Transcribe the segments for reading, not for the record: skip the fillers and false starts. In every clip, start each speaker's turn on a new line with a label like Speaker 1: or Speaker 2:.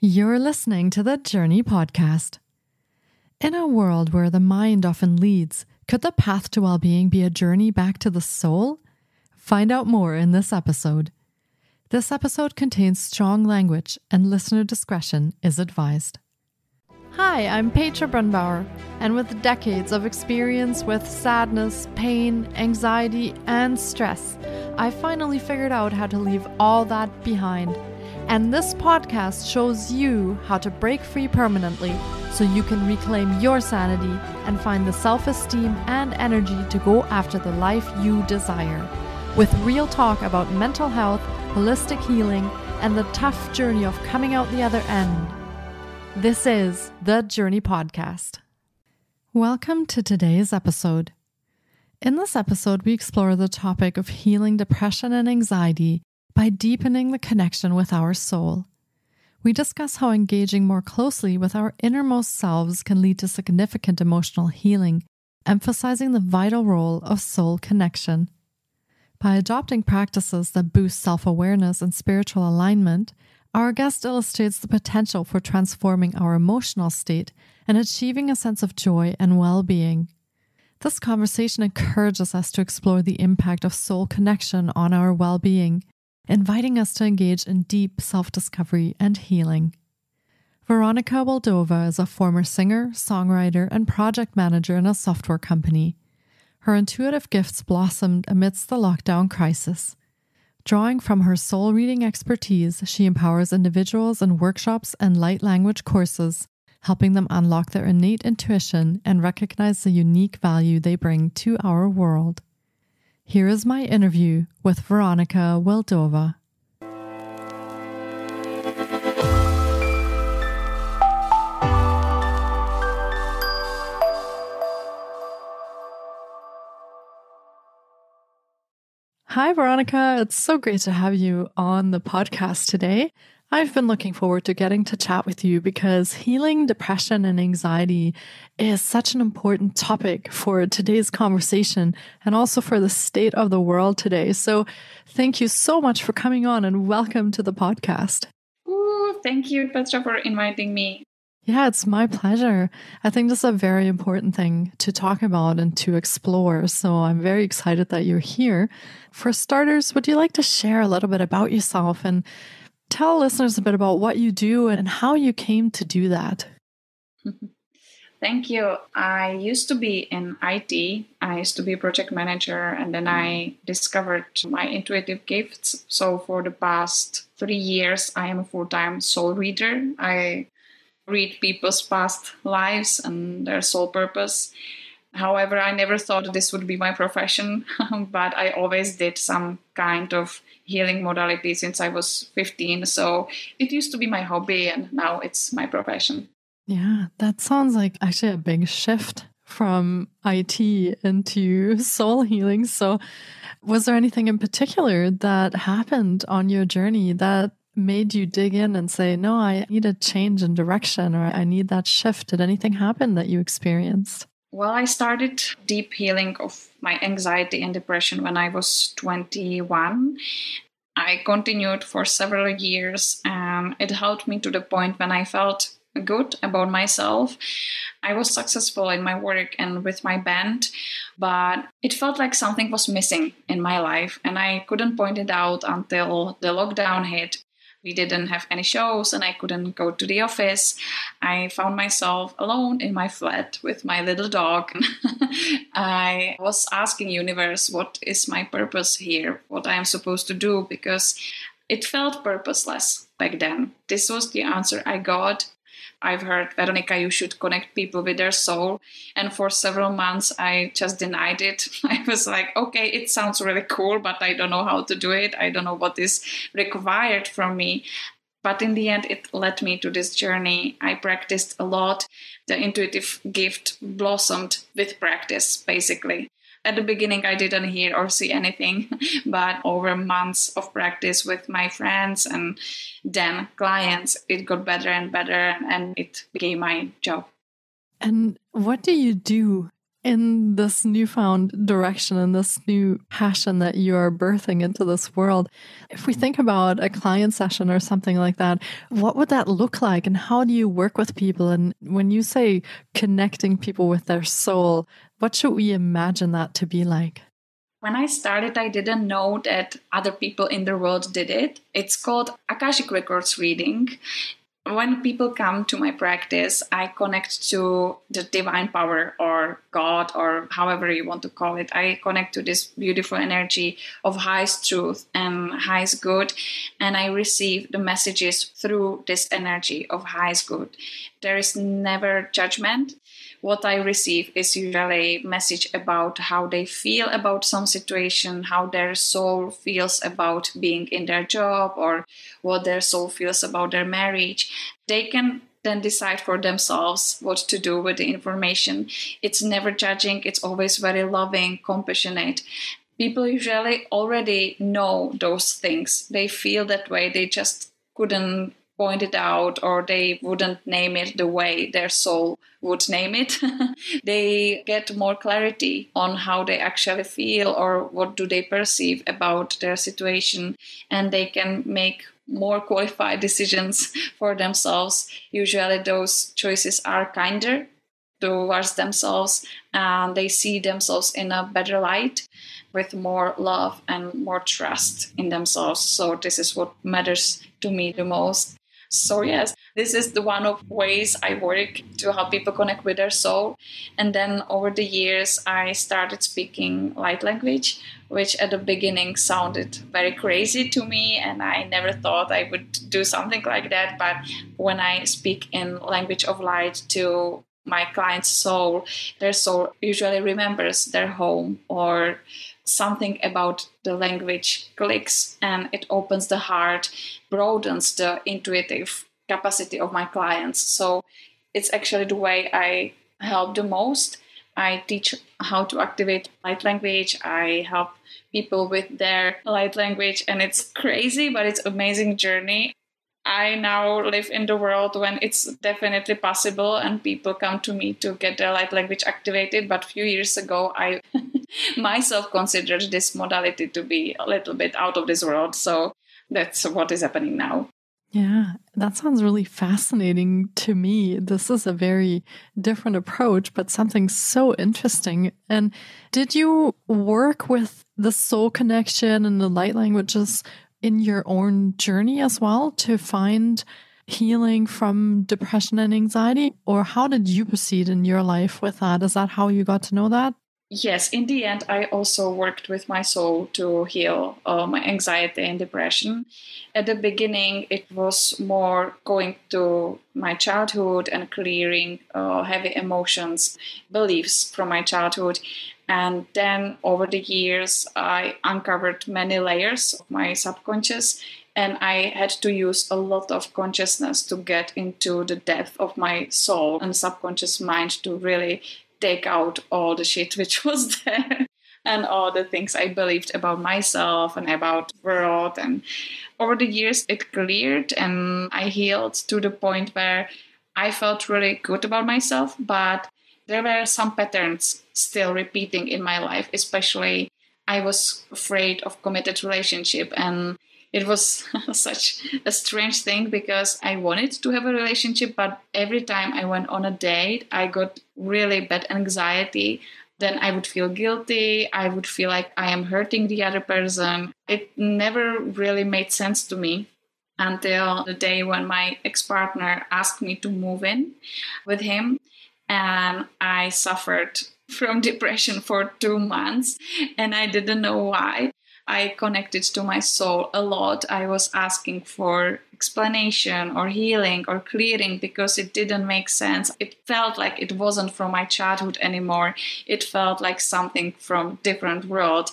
Speaker 1: You're listening to the Journey Podcast. In a world where the mind often leads, could the path to well-being be a journey back to the soul? Find out more in this episode. This episode contains strong language and listener discretion is advised. Hi, I'm Petra Brunbauer, and with decades of experience with sadness, pain, anxiety, and stress, I finally figured out how to leave all that behind. And this podcast shows you how to break free permanently so you can reclaim your sanity and find the self-esteem and energy to go after the life you desire. With real talk about mental health, holistic healing, and the tough journey of coming out the other end. This is the Journey Podcast. Welcome to today's episode. In this episode, we explore the topic of healing depression and anxiety by deepening the connection with our soul. We discuss how engaging more closely with our innermost selves can lead to significant emotional healing, emphasizing the vital role of soul connection. By adopting practices that boost self-awareness and spiritual alignment, our guest illustrates the potential for transforming our emotional state and achieving a sense of joy and well-being. This conversation encourages us to explore the impact of soul connection on our well-being, inviting us to engage in deep self-discovery and healing. Veronika Wildova is a former singer, songwriter, and project manager in a software company. Her intuitive gifts blossomed amidst the lockdown crisis. Drawing from her soul reading expertise, she empowers individuals in workshops and light language courses, helping them unlock their innate intuition and recognize the unique value they bring to our world. Here is my interview with Veronika Wildova. Hi, Veronika. It's so great to have you on the podcast today. I've been looking forward to getting to chat with you because healing depression and anxiety is such an important topic for today's conversation and also for the state of the world today. So thank you so much for coming on and welcome to the podcast.
Speaker 2: Ooh, thank you, Petra, for inviting me.
Speaker 1: Yeah, it's my pleasure. I think this is a very important thing to talk about and to explore. So I'm very excited that you're here. For starters, would you like to share a little bit about yourself and tell listeners a bit about what you do and how you came to do that?
Speaker 2: Thank you. I used to be in IT. I used to be a project manager, and then I discovered my intuitive gifts. So for the past 3 years, I am a full-time soul reader. I read people's past lives and their soul purpose. However, I never thought this would be my profession, but I always did some kind of healing modality since I was 15. So it used to be my hobby and now it's my profession.
Speaker 1: Yeah, that sounds like actually a big shift from IT into soul healing. So was there anything in particular that happened on your journey that made you dig in and say, no, I need a change in direction or I need that shift? Did anything happen that you experienced?
Speaker 2: Well, I started deep healing of my anxiety and depression when I was 21. I continued for several years and it helped me to the point when I felt good about myself. I was successful in my work and with my band, but it felt like something was missing in my life and I couldn't point it out until the lockdown hit. We didn't have any shows and I couldn't go to the office. I found myself alone in my flat with my little dog. I was asking universe, what is my purpose here? What I am supposed to do? Because it felt purposeless back then. This was the answer I got. I've heard, Veronika, you should connect people with their soul. And for several months, I just denied it. I was like, okay, it sounds really cool, but I don't know how to do it. I don't know what is required from me. But in the end, it led me to this journey. I practiced a lot. The intuitive gift blossomed with practice, basically. At the beginning, I didn't hear or see anything, but over months of practice with my friends and then clients, it got better and better, and it became my job.
Speaker 1: And what do you do in this newfound direction and this new passion that you are birthing into this world. If we think about a client session or something like that, what would that look like? And how do you work with people? And when you say connecting people with their soul, what should we imagine that to be like?
Speaker 2: When I started, I didn't know that other people in the world did it. It's called Akashic Records reading. When people come to my practice, I connect to the divine power or God or however you want to call it. I connect to this beautiful energy of highest truth and highest good, and I receive the messages through this energy of highest good. There is never judgment. What I receive is usually a message about how they feel about some situation, how their soul feels about being in their job, or what their soul feels about their marriage. They can then decide for themselves what to do with the information. It's never judging. It's always very loving, compassionate. People usually already know those things. They feel that way. They just couldn't point it out, or they wouldn't name it the way their soul would name it. They get more clarity on how they actually feel or what do they perceive about their situation, and they can make more qualified decisions for themselves. Usually those choices are kinder towards themselves, and they see themselves in a better light with more love and more trust in themselves. So this is what matters to me the most. So yes, this is the one of ways I work to help people connect with their soul. And then over the years, I started speaking light language, which at the beginning sounded very crazy to me. And I never thought I would do something like that. But when I speak in language of light to my client's soul, their soul usually remembers their home, or something about the language clicks and it opens the heart, broadens the intuitive capacity of my clients. So it's actually the way I help the most. I teach how to activate light language. I help people with their light language, and it's crazy, but it's an amazing journey. I now live in the world when it's definitely possible and people come to me to get their light language activated. But a few years ago, I myself considered this modality to be a little bit out of this world. So that's what is happening now.
Speaker 1: Yeah, that sounds really fascinating to me. This is a very different approach, but something so interesting. And did you work with the soul connection and the light languages in your own journey as well to find healing from depression and anxiety? Or how did you proceed in your life with that? Is that how you got to know that?
Speaker 2: Yes, in the end, I also worked with my soul to heal my anxiety and depression. At the beginning, it was more going to my childhood and clearing heavy emotions, beliefs from my childhood. And then over the years, I uncovered many layers of my subconscious, and I had to use a lot of consciousness to get into the depth of my soul and subconscious mind to really take out all the shit which was there and all the things I believed about myself and about the world. And over the years, it cleared and I healed to the point where I felt really good about myself, but there were some patterns still repeating in my life. Especially, I was afraid of committed relationship, and it was such a strange thing because I wanted to have a relationship, but every time I went on a date, I got really bad anxiety. Then I would feel guilty. I would feel like I am hurting the other person. It never really made sense to me until the day when my ex-partner asked me to move in with him. And I suffered from depression for 2 months, and I didn't know why. I connected to my soul a lot. I was asking for explanation or healing or clearing because it didn't make sense. It felt like it wasn't from my childhood anymore. It felt like something from different world.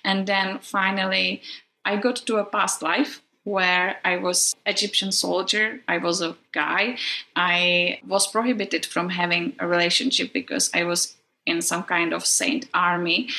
Speaker 2: And then finally, I got to a past life where I was Egyptian soldier. I was a guy. I was prohibited from having a relationship because I was in some kind of saint army.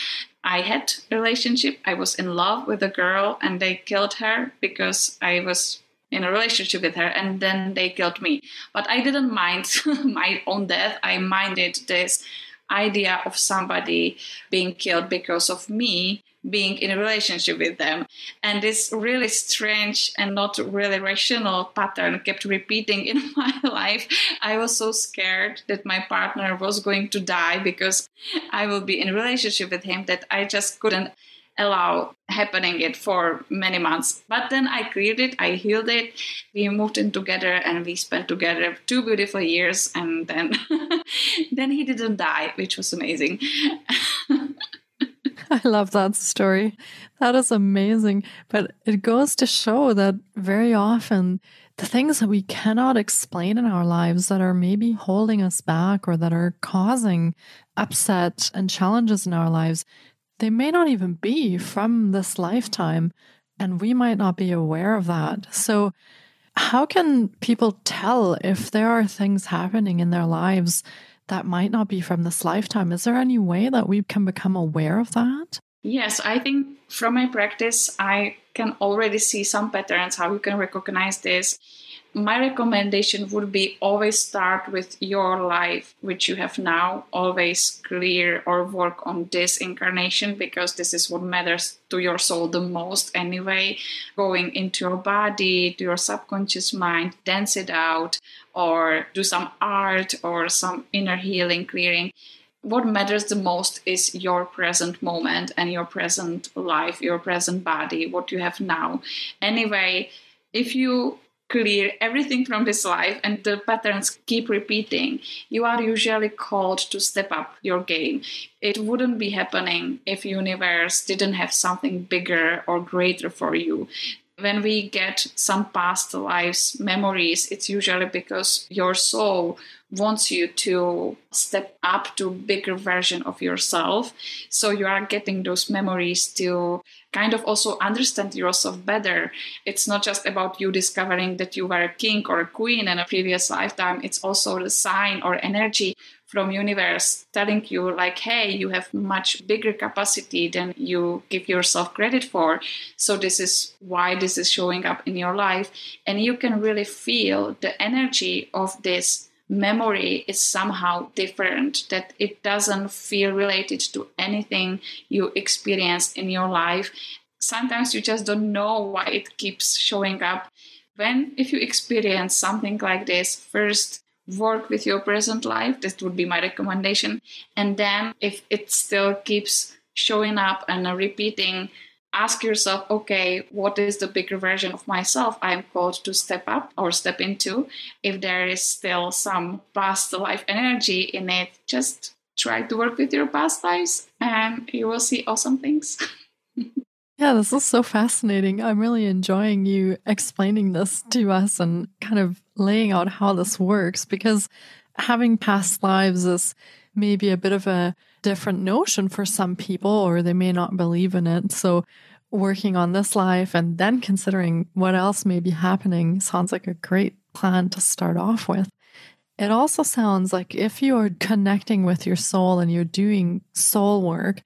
Speaker 2: I had a relationship. I was in love with a girl and they killed her because I was in a relationship with her, and then they killed me. But I didn't mind my own death. I minded this idea of somebody being killed because of me being in a relationship with them. And this really strange and not really rational pattern kept repeating in my life. I was so scared that my partner was going to die because I will be in a relationship with him that I just couldn't allow happening it for many months. But then I cleared it, I healed it, we moved in together, and we spent together 2 beautiful years, and then then he didn't die, which was amazing.
Speaker 1: I love that story. That is amazing. But it goes to show that very often the things that we cannot explain in our lives that are maybe holding us back or that are causing upset and challenges in our lives, they may not even be from this lifetime, and we might not be aware of that. So how can people tell if there are things happening in their lives that might not be from this lifetime? Is there any way that we can become aware of that?
Speaker 2: Yes, I think from my practice, I can already see some patterns, how you can recognize this. My recommendation would be always start with your life, which you have now, always clear or work on this incarnation, because this is what matters to your soul the most anyway. Going into your body, to your subconscious mind, dance it out, or do some art or some inner healing, clearing. What matters the most is your present moment and your present life, your present body, what you have now. Anyway, if you clear everything from this life and the patterns keep repeating, you are usually called to step up your game. It wouldn't be happening if universe didn't have something bigger or greater for you. When we get some past lives memories, it's usually because your soul wants you to step up to a bigger version of yourself. So you are getting those memories to kind of also understand yourself better. It's not just about you discovering that you were a king or a queen in a previous lifetime. It's also the sign or energy from universe telling you like, hey, you have much bigger capacity than you give yourself credit for. So this is why this is showing up in your life. And you can really feel the energy of this memory is somehow different, that it doesn't feel related to anything you experienced in your life. Sometimes you just don't know why it keeps showing up. If you experience something like this, first work with your present life. That would be my recommendation. And then if it still keeps showing up and repeating, ask yourself, okay, what is the bigger version of myself I am called to step up or step into? If there is still some past life energy in it, just try to work with your past lives and you will see awesome things.
Speaker 1: Yeah, this is so fascinating. I'm really enjoying you explaining this to us and kind of laying out how this works, because having past lives is maybe a bit of a different notion for some people, or they may not believe in it. So working on this life and then considering what else may be happening sounds like a great plan to start off with. It also sounds like if you are connecting with your soul and you're doing soul work,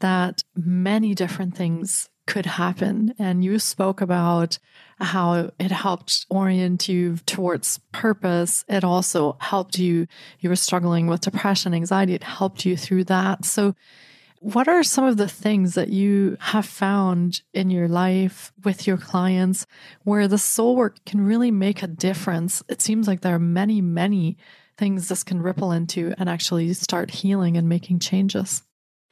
Speaker 1: that many different things could happen. And you spoke about how it helped orient you towards purpose. It also helped you were struggling with depression, anxiety. It helped you through that. So what are some of the things that you have found in your life with your clients where the soul work can really make a difference? It seems like there are many, many things this can ripple into and actually start healing and making changes.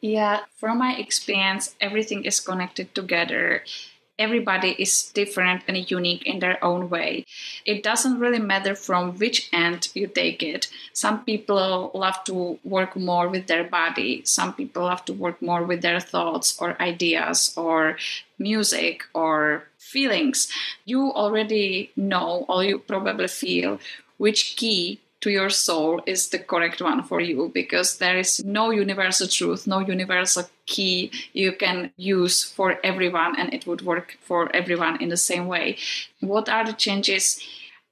Speaker 2: Yeah, from my experience, everything is connected together. Everybody is different and unique in their own way. It doesn't really matter from which end you take it. Some people love to work more with their body. Some people love to work more with their thoughts or ideas or music or feelings. You already know, or you probably feel, which key to your soul is the correct one for you, because there is no universal truth, no universal key you can use for everyone and it would work for everyone in the same way. What are the changes?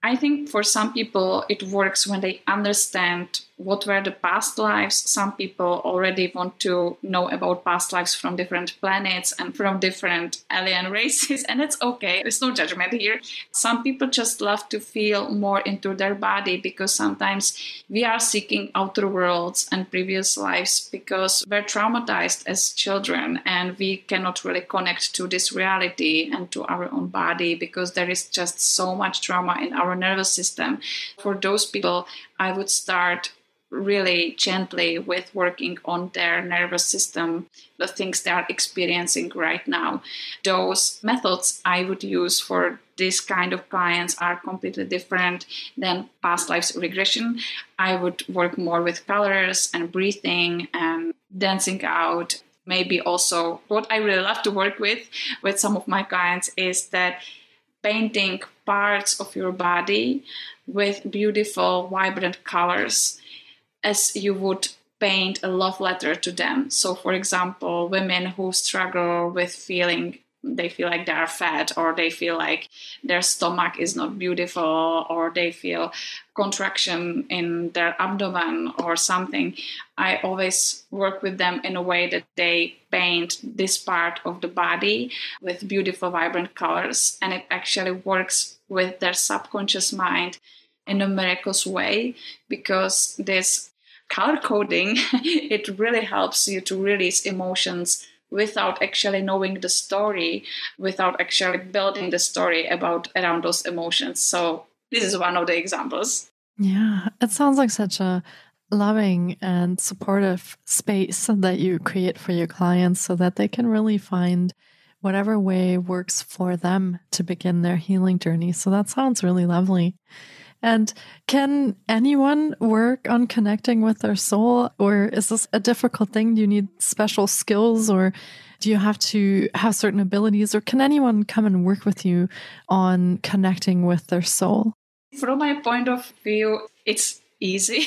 Speaker 2: I think for some people it works when they understand what were the past lives. Some people already want to know about past lives from different planets and from different alien races, and it's okay. There's no judgment here. Some people just love to feel more into their body, because sometimes we are seeking outer worlds and previous lives because we're traumatized as children and we cannot really connect to this reality and to our own body because there is just so much trauma in our nervous system. For those people, I would start really gently with working on their nervous system, the things they are experiencing right now. Those methods I would use for this kind of clients are completely different than past lives regression. I would work more with colors and breathing and dancing out. Maybe also what I really love to work with some of my clients is that painting parts of your body with beautiful, vibrant colors, as you would paint a love letter to them. So, for example, women who struggle with they feel like they are fat, or they feel like their stomach is not beautiful, or they feel contraction in their abdomen or something, I always work with them in a way that they paint this part of the body with beautiful, vibrant colors. And it actually works with their subconscious mind in a miraculous way, because this color coding, it really helps you to release emotions without actually knowing the story, without actually building the story around those emotions. So this is one of the examples.
Speaker 1: Yeah, it sounds like such a loving and supportive space that you create for your clients so that they can really find whatever way works for them to begin their healing journey. So that sounds really lovely. And can anyone work on connecting with their soul, or is this a difficult thing? Do you need special skills, or do you have to have certain abilities, or can anyone come and work with you on connecting with their soul?
Speaker 2: From my point of view, it's easy.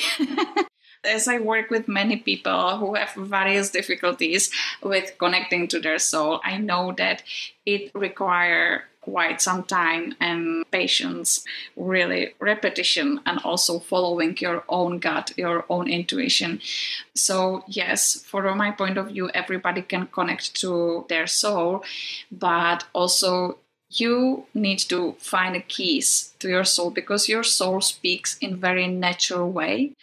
Speaker 2: As I work with many people who have various difficulties with connecting to their soul, I know that it requires quite some time and patience, really repetition, and also following your own gut, your own intuition. So yes, from my point of view, everybody can connect to their soul, but also you need to find the keys to your soul, because your soul speaks in very natural way.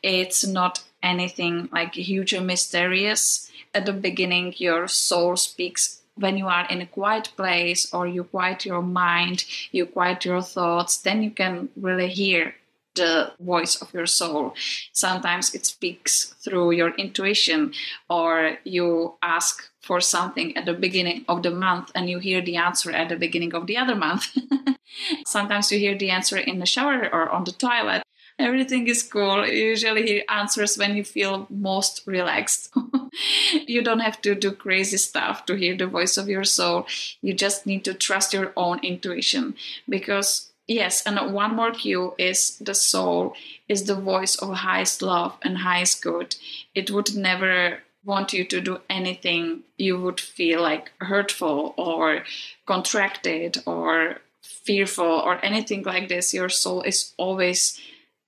Speaker 2: It's not anything like huge or mysterious. At the beginning, your soul speaks when you are in a quiet place, or you quiet your mind, you quiet your thoughts, then you can really hear the voice of your soul. Sometimes it speaks through your intuition, or you ask for something at the beginning of the month and you hear the answer at the beginning of the other month. Sometimes you hear the answer in the shower or on the toilet. Everything is cool. You usually hear answers when you feel most relaxed. You don't have to do crazy stuff to hear the voice of your soul. You just need to trust your own intuition. Because, yes, and one more cue is the soul is the voice of highest love and highest good. It would never want you to do anything you would feel like hurtful or contracted or fearful or anything like this. Your soul is always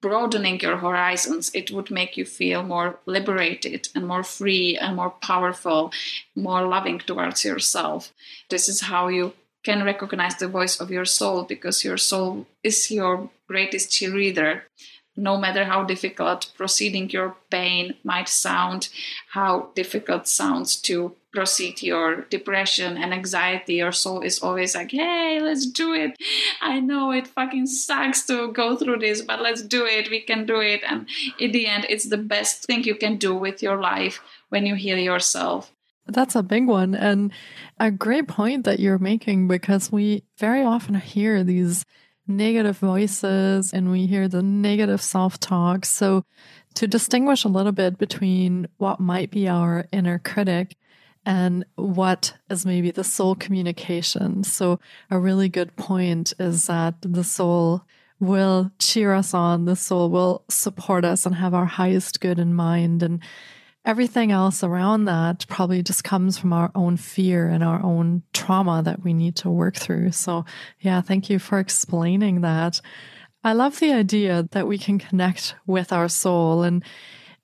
Speaker 2: broadening your horizons. It would make you feel more liberated and more free and more powerful, more loving towards yourself. This is how you can recognize the voice of your soul, because your soul is your greatest cheerleader. No matter how difficult proceeding your pain might sound, how difficult sounds to proceed your depression and anxiety, your soul is always like, hey, let's do it. I know it fucking sucks to go through this, but let's do it. We can do it. And in the end, it's the best thing you can do with your life when you heal yourself.
Speaker 1: That's a big one, and a great point that you're making, because we very often hear these negative voices and we hear the negative self-talk. So to distinguish a little bit between what might be our inner critic and what is maybe the soul communication. So a really good point is that the soul will cheer us on, the soul will support us and have our highest good in mind. And everything else around that probably just comes from our own fear and our own trauma that we need to work through. So yeah, thank you for explaining that. I love the idea that we can connect with our soul. And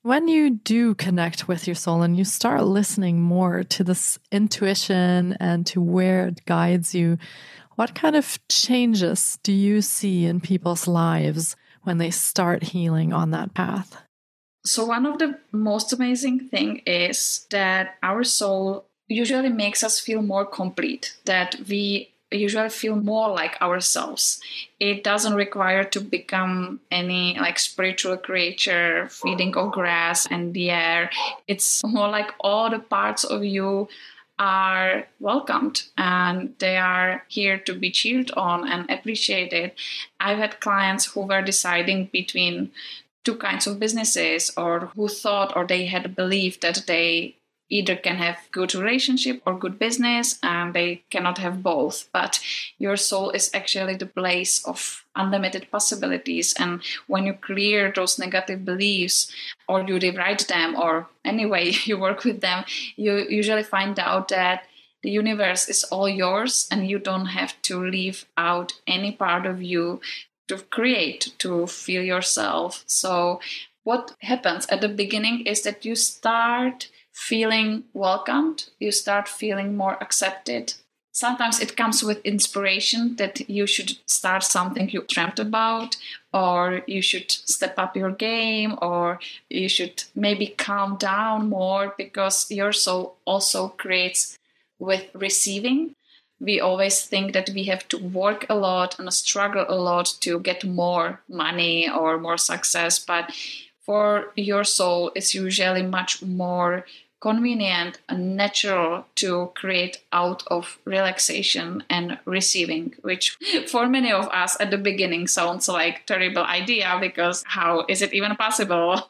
Speaker 1: when you do connect with your soul and you start listening more to this intuition and to where it guides you, what kind of changes do you see in people's lives when they start healing on that path?
Speaker 2: So one of the most amazing thing is that our soul usually makes us feel more complete, that we usually feel more like ourselves. It doesn't require to become any like spiritual creature feeding on grass and the air. It's more like all the parts of you are welcomed and they are here to be cheered on and appreciated. I've had clients who were deciding between two kinds of businesses, or who thought or they had believed that they either can have good relationship or good business and they cannot have both. But your soul is actually the place of unlimited possibilities, and when you clear those negative beliefs or you rewrite them or anyway you work with them, you usually find out that the universe is all yours and you don't have to leave out any part of you to create, to feel yourself. So what happens at the beginning is that you start feeling welcomed, you start feeling more accepted. Sometimes it comes with inspiration that you should start something you dreamt about, or you should step up your game, or you should maybe calm down more, because your soul also creates with receiving. We always think that we have to work a lot and struggle a lot to get more money or more success. But for your soul, it's usually much more convenient and natural to create out of relaxation and receiving, which for many of us at the beginning sounds like a terrible idea, because how is it even possible?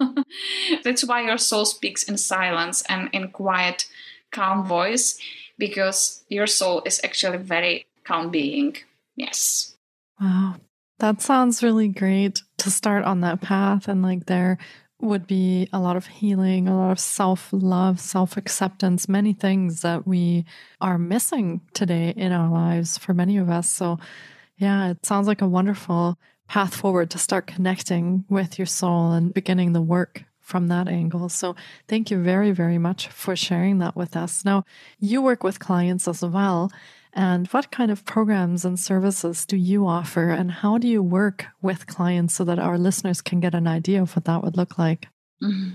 Speaker 2: That's why your soul speaks in silence and in quiet, calm voice, because your soul is actually a very calm being. Yes.
Speaker 1: Wow. That sounds really great to start on that path. And like there would be a lot of healing, a lot of self-love, self-acceptance, many things that we are missing today in our lives for many of us. So yeah, it sounds like a wonderful path forward to start connecting with your soul and beginning the work from that angle. So thank you very, very much for sharing that with us. Now, you work with clients as well. And what kind of programs and services do you offer? And how do you work with clients so that our listeners can get an idea of what that would look like?
Speaker 2: Mm-hmm.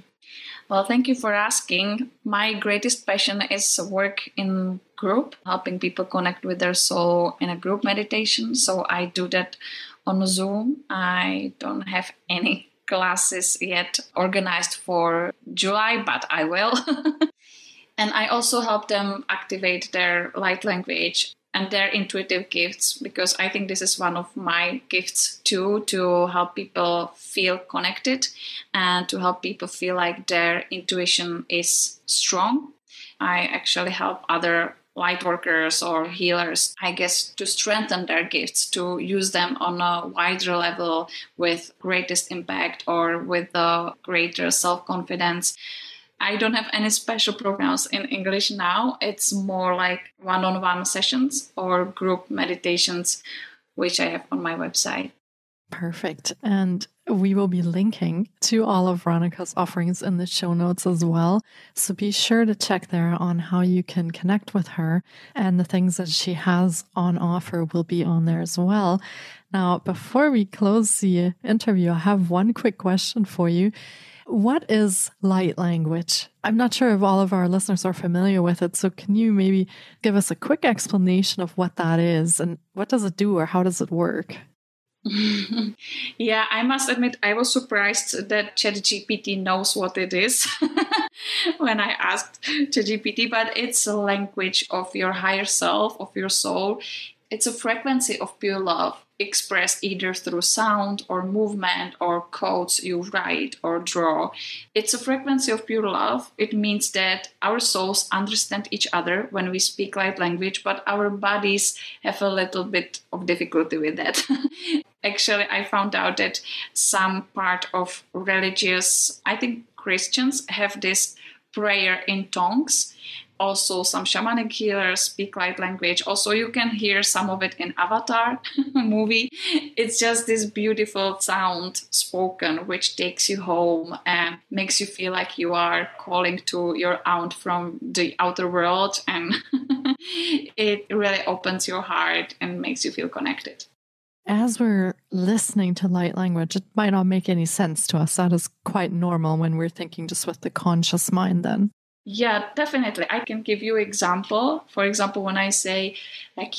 Speaker 2: Well, thank you for asking. My greatest passion is work in group, helping people connect with their soul in a group meditation. So I do that on Zoom. I don't have any classes yet organized for July, but I will. And I also help them activate their light language and their intuitive gifts, because I think this is one of my gifts too, to help people feel connected and to help people feel like their intuition is strong. I actually help other light workers or healers, I guess, to strengthen their gifts, to use them on a wider level with greatest impact or with a greater self-confidence. I don't have any special programs in English now. It's more like one-on-one sessions or group meditations, which I have on my website.
Speaker 1: Perfect. And we will be linking to all of Veronika's offerings in the show notes as well. So be sure to check there on how you can connect with her, and the things that she has on offer will be on there as well. Now, before we close the interview, I have one quick question for you. What is light language? I'm not sure if all of our listeners are familiar with it. So can you maybe give us a quick explanation of what that is and what does it do or how does it work?
Speaker 2: Yeah, I must admit, I was surprised that ChatGPT knows what it is when I asked ChatGPT, but it's a language of your higher self, of your soul. It's a frequency of pure love, expressed either through sound or movement or codes you write or draw. It's a frequency of pure love. It means that our souls understand each other when we speak light language, but our bodies have a little bit of difficulty with that. Actually, I found out that some part of religious, I think Christians have this prayer in tongues, Also, some shamanic healers speak light language. Also, you can hear some of it in Avatar movie. It's just this beautiful sound spoken, which takes you home and makes you feel like you are calling to your aunt from the outer world. And it really opens your heart and makes you feel connected.
Speaker 1: As we're listening to light language, it might not make any sense to us. That is quite normal when we're thinking just with the conscious mind then.
Speaker 2: Yeah, definitely. I can give you example. For example, when I say, it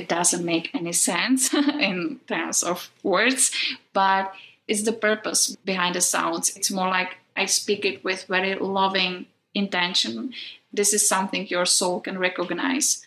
Speaker 2: doesn't make any sense in terms of words, but it's the purpose behind the sounds. It's more like I speak it with very loving intention. This is something your soul can recognize.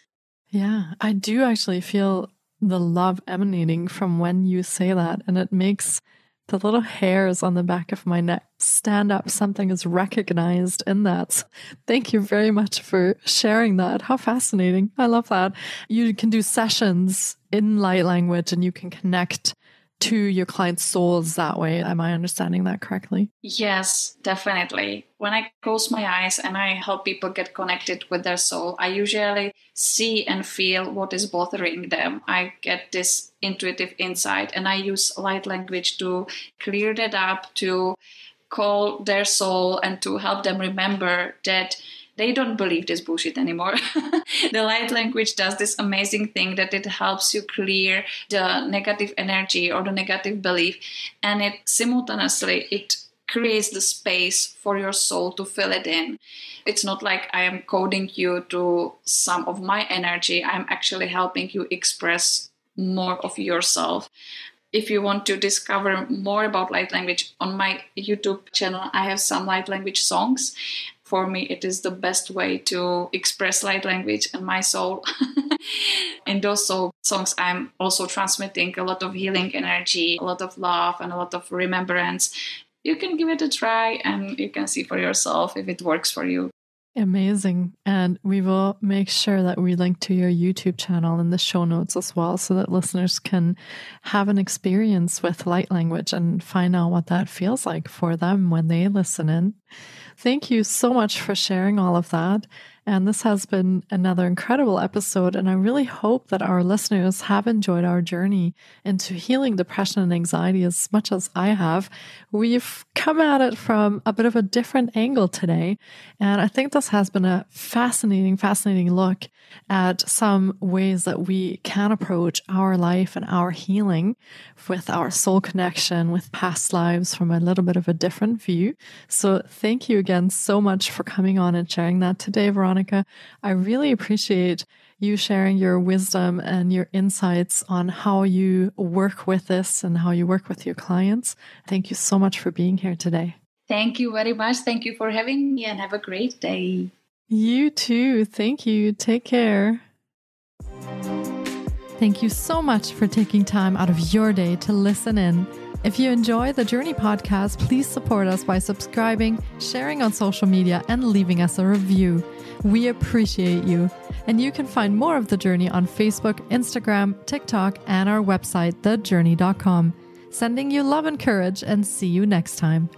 Speaker 1: Yeah, I do actually feel the love emanating from when you say that, and it makes the little hairs on the back of my neck stand up. Something is recognized in that. So thank you very much for sharing that. How fascinating. I love that. You can do sessions in light language and you can connect to your clients' souls that way. Am I understanding that correctly?
Speaker 2: Yes, definitely. When I close my eyes and I help people get connected with their soul, I usually see and feel what is bothering them. I get this intuitive insight and I use light language to clear that up, to call their soul and to help them remember that they don't believe this bullshit anymore. The light language does this amazing thing that it helps you clear the negative energy or the negative belief. And it simultaneously, it creates the space for your soul to fill it in. It's not like I am coding you to some of my energy. I'm actually helping you express more of yourself. If you want to discover more about light language, on my YouTube channel, I have some light language songs. For me, it is the best way to express light language and my soul. In those songs, I'm also transmitting a lot of healing energy, a lot of love, and a lot of remembrance. You can give it a try and you can see for yourself if it works for you.
Speaker 1: Amazing. And we will make sure that we link to your YouTube channel in the show notes as well, so that listeners can have an experience with light language and find out what that feels like for them when they listen in. Thank you so much for sharing all of that. And this has been another incredible episode. And I really hope that our listeners have enjoyed our journey into healing depression and anxiety as much as I have. We've come at it from a bit of a different angle today. And I think this has been a fascinating look at some ways that we can approach our life and our healing with our soul connection, with past lives from a little bit of a different view. So thank you again so much for coming on and sharing that today, Veronika. I really appreciate you sharing your wisdom and your insights on how you work with this and how you work with your clients. Thank you so much for being here today.
Speaker 2: Thank you very much. Thank you for having me and have a great day.
Speaker 1: You too. Thank you. Take care. Thank you so much for taking time out of your day to listen in. If you enjoy the Journey podcast, please support us by subscribing, sharing on social media, and leaving us a review. We appreciate you. And you can find more of The Journey on Facebook, Instagram, TikTok, and our website, thejourney.com. Sending you love and courage, and see you next time.